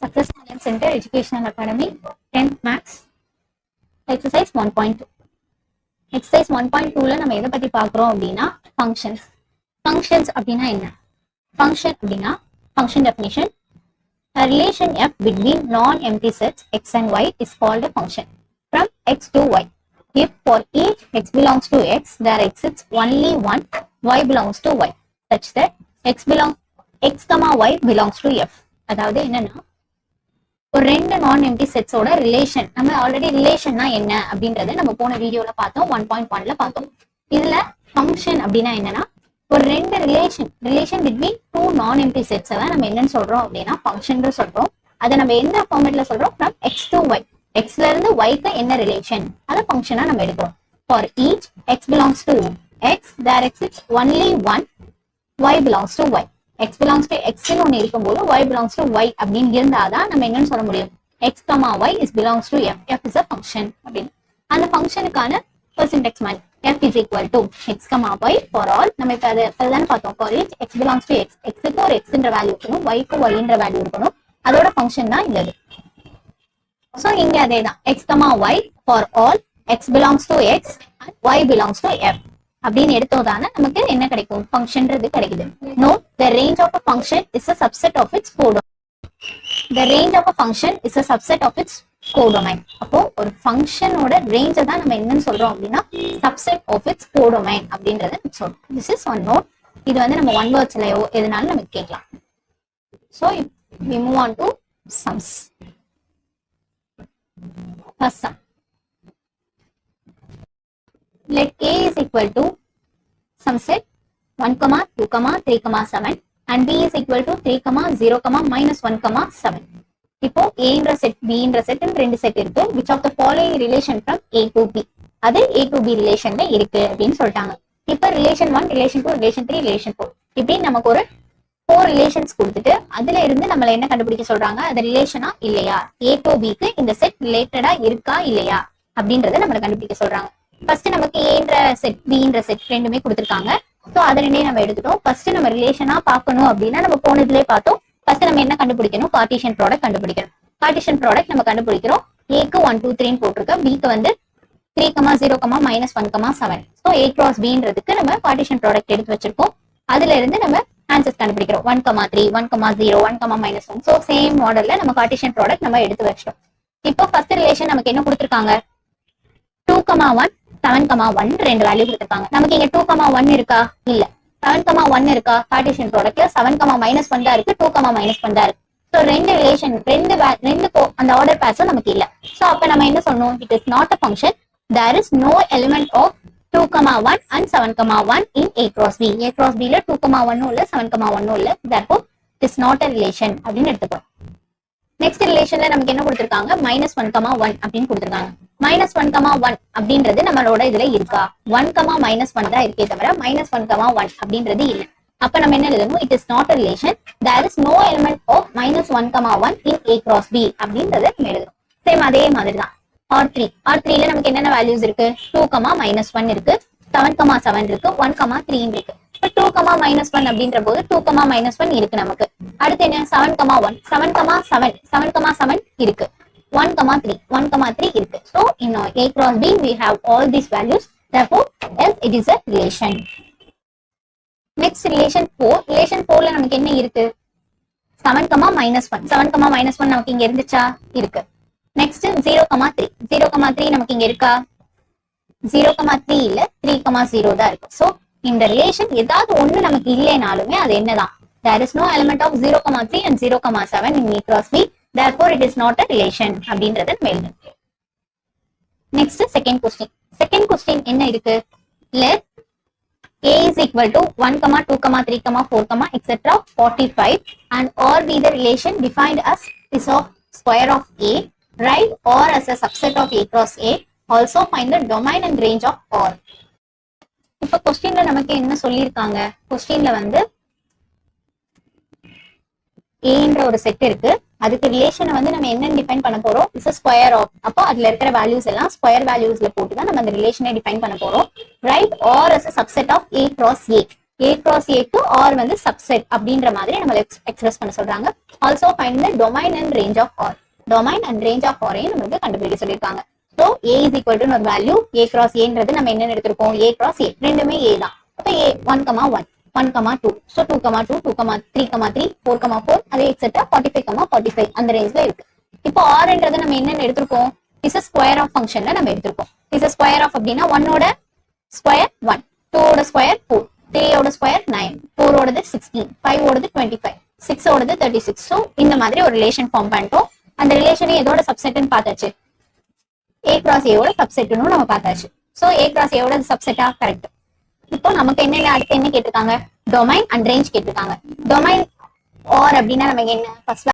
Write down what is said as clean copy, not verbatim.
Success Talent Center Educational Academy 10th Maths Exercise 1.2. Exercise 1.2ல நம்ம எதை பத்தி பார்க்குறோம் அப்படின்னா functions. Functions அப்படின்னா என்ன? Function அப்படின்னா function definition. A relation f between non-empty sets x and y is called a function from x to y. If for each x belongs to x, there exists only one y belongs to y, such that x comma y belongs to f. அதாவது என்னன்னா ஒரு ரெண்டு நான் empty செட்ஸோட relation, நம்ம already ரிலேஷன்னா என்ன அப்படின்றத நம்ம போன வீடியோல பார்த்தோம், 1.1ல பார்த்தோம். இதுல ஃபங்க்ஷன் அப்படின்னா என்னன்னா ஒரு ரெண்டு ரிலேஷன் பிட்வீன் டூ நான் எம்டி செட்ஸ் தான் நம்ம என்னன்னு சொல்றோம் அப்படின்னா ஃபங்க்ஷன் சொல்றோம். அதை நம்ம எந்த ஃபார்மேட்ல சொல்றோம்? ஃப்ரம் எக்ஸ் டு ஒய், எக்ஸ்ல இருந்து ஒய்க்கு என்ன ரிலேஷன் அதை ஃபங்க்ஷனா நம்ம எடுக்கிறோம். For each X belongs to X, there exists only one Y belongs to Y. X belongs to எக்ஸ்ன்னு ஒன்று இருக்கும்போது ஒய் பிலாங்ஸ் டு ஒய் அப்படின்னு இருந்தாதான் நம்ம என்னன்னு சொல்ல முடியும்? X comma Y is belongs to F, F is a function அப்படின்னு. அந்த ஃபங்க்ஷனுக்கான பெர்சென்டெக்ஸ் மாதிரி f is equal to x comma y for all. நம்ம இப்ப அதுதானே பார்த்தோம். for each x belongs to x, x க்கு ஒரு x என்ற வேல்யூ இருக்கணும், y க்கு y என்ற வேல்யூ இருக்கணும். அதோட ஃபங்க்ஷன் தான் இது. சோ இங்க அதேதான் x comma y for all x belongs to x and y belongs to f அப்படின்னு எடுத்தோதானே நமக்கு என்ன கிடைக்கும்? ஃபங்க்ஷன்றது கிடைக்குது. Note the range of a function is a subset of its codomain. The range of a function is a subset of its codomain. அப்போ ஒரு ஃபங்க்ஷனோட ரேஞ்சை தான் நம்ம என்னன்னு சொல்றோம் அப்படின்னா subset of its codomain அப்படின்றத சொல்றோம். This is one note. இது வந்து நம்ம ஒன் வேர்ட்ஸ்லயோ எதுனாலும் நமக்கு கேட்கலாம். So we move on to sums. First sum. Let k is equal to sum set 1, 2, 3, 7 and b is equal to 3, 0, -1, 7. இப்போ a என்ற செட், b என்ற செட் ரெண்டு செட் இருக்கு. which of the following relation from a to b, அது a to b ரிலேஷன்ல இருக்கு அப்படின்னு சொல்லிட்டாங்க. இப்போ ரிலேஷன் 1, ரிலேஷன் 2, ரிலேஷன் 3, ரிலேஷன் 4 இப்படி நமக்கு ஒரு 4 ரிலேஷன்ஸ் கொடுத்துட்டு அதுல இருந்து நம்மள என்ன கண்டுபிடிக்க சொல்றாங்க? அது ரிலேஷனா இல்லையா, a to b க்கு இந்த செட் ரிலேட்டடா இருக்கா இல்லையா அப்படின்றத நம்மள கண்டுபிடிக்க சொல்றாங்க. ஃபர்ஸ்ட் நமக்கு a என்ற செட், b என்ற செட் ரெண்டுமே கொடுத்துருக்காங்க. சோ அதை ரெண்டே நம்ம எடுத்துட்டோம். ஃபர்ஸ்ட் நம்ம ரிலேஷனா பார்க்கணும் அப்படின்னா நம்ம போனதுலயே பார்த்தோம். ஃபர்ஸ்ட் நம்ம என்ன கண்டுபிடிக்கணும்? கார்ட்டீசியன் ப்ராடக்ட் கண்டுபிடிக்கணும். கார்ட்டீசியன் ப்ராடக்ட் நம்ம கண்டுபிடிக்கிறோம். a க்கு 1, 2, 3 போட்டிருக்கோம், b க்கு வந்து 3, 0, -1, 7. ஸோ a cross bன்றதுக்கு நம்ம கார்ட்டீசியன் ப்ராடக்ட் எடுத்து வச்சிருக்கோம். அதுல இருந்து நம்ம ஆன்சர்ஸ் கண்டுபிடிக்கிறோம். 1, 3, 1, 0, 1, -1. ஸோ சேம் மாடல்ல நம்ம கார்ட்டீசியன் ப்ராடக்ட் நம்ம எடுத்து வச்சிட்டோம். இப்போ ஃபர்ஸ்ட் ரிலேஷன் நமக்கு என்ன கொடுத்துருக்காங்க? 2, 1, 7, 1 ரெண்டு வேல்யூ கொடுத்துருக்காங்க. நமக்கு இங்க 2, 1 இருக்கா? இல்ல. 7, 1 இருக்கா? கார்ட்டீசியன் ப்ராடக்ட்ல 7, -1 தான் இருக்கு, 2, -1 தான் இருக்கு. சோ ரெண்டு ரிலேஷன் ரெண்டு அந்த ஆர்டர் பேர்ஸும் நமக்கு இல்ல. சோ அப்ப நம்ம என்ன சொல்லணும்? It is not a function. There is no element of 2, 1 and 7, 1 in a cross b. a cross b ல 2, 1 இல்ல 7, 1 இல்ல. therefore it is not a relation அப்படின்னு எடுத்துக்கிறோம். நெக்ஸ்ட் ரிலேஷன்ல நமக்கு என்ன கொடுத்திருக்காங்க? -1, 1 அப்படின்னு கொடுத்திருக்காங்க. -1, 1 அப்படின்றது நம்மளோட இதுல இருக்கா? 1, -1 தான் இருக்கே தவிர -1, 1 அப்படின்றது இல்ல. அப்ப நம்ம என்ன எழுதணும்? It is not a relation. there is no element of -1, 1 in a cross b அப்படின்றத நம்ம எழுதணும். சேம் அதே மாதிரி தான் R3 ல நமக்கு என்னென்ன வேல்யூஸ் இருக்கு? 2, -1 இருக்கு, 7, 7 இருக்கு, 1, 3 இருக்கு. 2, -1 அப்படின்ற போது 2, -1 இருக்கு நமக்கு. அடுத்து என்ன? 7, 1, 7 இருக்கு, 1, 3, 1, 3 இருக்கு. So in a cross b we have all these values. Therefore yes, it is a relation. Next relation 4. relation 4ல நமக்கு என்ன இருக்கு? 7, -1. 7, -1 நமக்கு இங்க இருந்துச்சா? இருக்கு. நெக்ஸ்ட் 0, 3. 0, 3 நமக்கு இங்க இருக்கா? 0, 3 இல்ல, 3, 0 தான் இருக்கு. சோ இந்த ரிலேஷன் ஏதாவது ஒண்ணு நமக்கு இல்லைனாலுமே அது என்னதான்? there is no element of 0, 3 and 0, 7 in a cross b. therefore it is not a relation அப்படின்றத நம்ம எழுதணும். Next second question. Second question என்ன இருக்கு? let a is equal to 1, 2, 3, 4, etc. 45 and or be the relation defined as is of square of a, right, or as a subset of a cross a. also find the domain and range of or. இப்ப கொஸ்டின்ல நமக்கு என்ன சொல்லியிருக்காங்க? கொஸ்டின்ல வந்து a என்ற ஒரு set இருக்கு, அதுக்கு ரிலேஷனை வந்து நம்ம என்ன டிஃபைன் பண்ண போறோம்? It's square of. அப்போ அதுல இருக்கிற வேல்யூஸ் எல்லாம் ஸ்கொயர் வேல்யூஸ்ல போட்டு தான் நம்ம அந்த ரிலேஷனை டிஃபைன் பண்ண போறோம். Right, R as a subset of a cross a. A cross A க்கு R வந்து subset அப்படின்ற மாதிரி நம்ம எக்ஸ்பிரஸ் பண்ண சொல்றாங்க. Also find the domain and range of R. Domain and range of R ஐயும் நமக்கு கண்டுபிடிக்க சொல்லிருக்காங்க. So A is equal to ஒரு வேல்யூ A cross A ன்றது நம்ம என்ன எடுத்திருக்கோம்? A cross A ரெண்டுமே A தான். அப்ப A 1,1 1,2 so 2,2 2,3,3 4,4 அதே எக்ஸெட்ரா 45,45 அந்த ரேஞ்ச்ல இருக்கு. இப்போ R ன்றது நம்ம என்ன எடுத்திருக்கோம்? இஸ் ஸ்கொயர் ஆஃப் ஃபங்க்ஷன்ல நம்ம எடுத்திருக்கோம். இஸ் ஸ்கொயர் ஆஃப் அப்படின்னா 1 ஓட ஸ்கொயர் 1, 2 ஓட ஸ்கொயர் 4, 3 ஓட ஸ்கொயர் 9, 4 ஓடது 16, 5 ஓடது 25, 6 ஓடது 36. சோ இந்த மாதிரி ஒரு ரிலேஷன் ஃபார்ம் பண்ணிட்டோம். அந்த ரிலேஷனை எதோட சப்செட்னு பார்த்தாச்சு, A cross A ஓட சப்செட்னு நம்ம பார்த்தாச்சு. சோ A cross A ஓட சப்செட்டா கரெக்ட். இப்போ நமக்கு என்ன அடுத்து என்ன கேட்டிருக்காங்க? டொமைன் அண்ட் ரேஞ்ச் கேட்டிருக்காங்க. டொமைன் ஆர் அப்படின்னா நமக்கு என்ன? ஃபர்ஸ்ட்